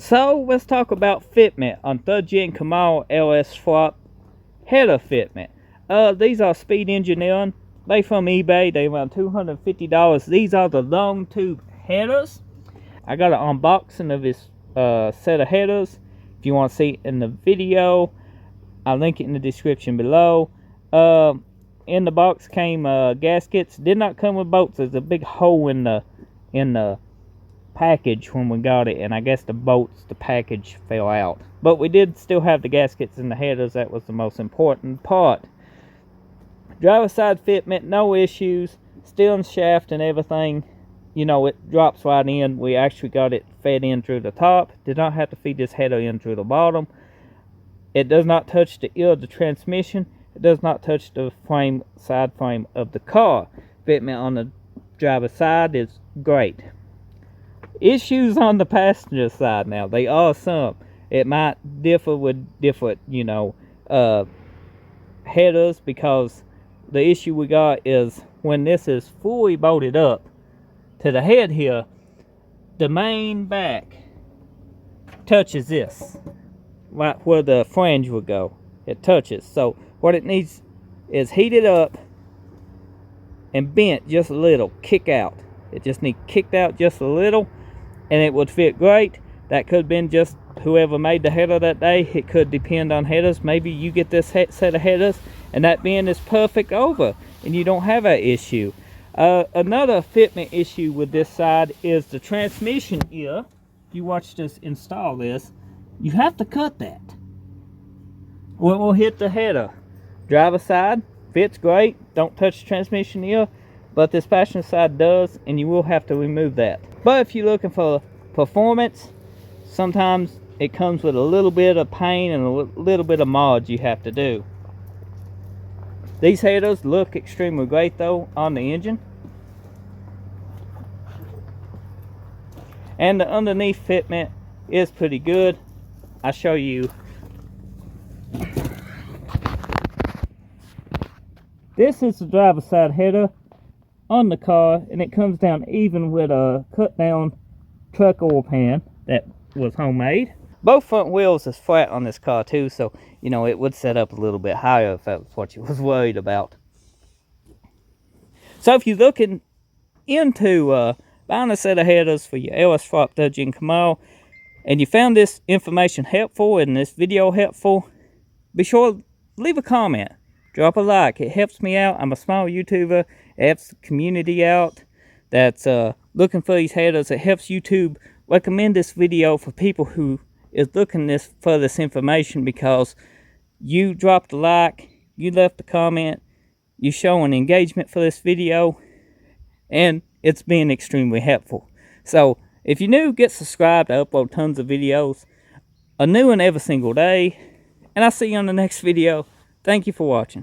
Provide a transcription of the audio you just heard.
So let's talk about fitment on 3rd Gen Camaro LS swap header fitment. These are speed engineering. They from eBay. They around $250. These are the long tube headers. I got an unboxing of this set of headers. If you want to see it in the video, I'll link it in the description below. In the box came gaskets. Did not come with bolts. There's a big hole in the package when we got it, and I guess the package fell out, but we did still have the gaskets in the headers. That was the most important part. Driver side fitment, no issues. Still in shaft and everything, you know, it drops right in. We actually got it fed in through the top. Did not have to feed this header in through the bottom. It does not touch the ear of the transmission. It does not touch the side frame of the car. Fitment on the driver side is great. Issues on the passenger side now. They are some. It might differ with different, you know, headers, because the issue we got is when this is fully bolted up to the head here, the main back touches this, right where the flange would go. It touches. So what it needs is heated up and bent just a little, kick out. It just needs kicked out just a little, and it would fit great. That could have been just whoever made the header that day. It could depend on headers. Maybe you get this set of headers and that bend is perfect over and you don't have that issue. Another fitment issue with this side is the transmission ear. If you watch us install this, you have to cut that. When we'll hit the header. Driver side fits great, don't touch the transmission ear, but this passenger side does, and you will have to remove that. But if you're looking for performance, sometimes it comes with a little bit of pain and a little bit of mods you have to do. These headers look extremely great though on the engine. And the underneath fitment is pretty good. I'll show you. This is the driver's side header on the car, and it comes down even with a cut down truck oil pan that was homemade. Both front wheels is flat on this car too, so you know it would set up a little bit higher if that was what you was worried about. So if you're looking into buying a set of headers for your LS swap 3rd Gen Camaro, and you found this information helpful and this video helpful, be sure to leave a comment. Drop a like. It helps me out. I'm a small YouTuber. It helps the community out that's looking for these headers. It helps YouTube recommend this video for people who is looking for this information, because you dropped a like, you left a comment, you showing engagement for this video, and it's been extremely helpful. So if you're new, get subscribed. I upload tons of videos, a new one every single day, and I'll see you on the next video. Thank you for watching.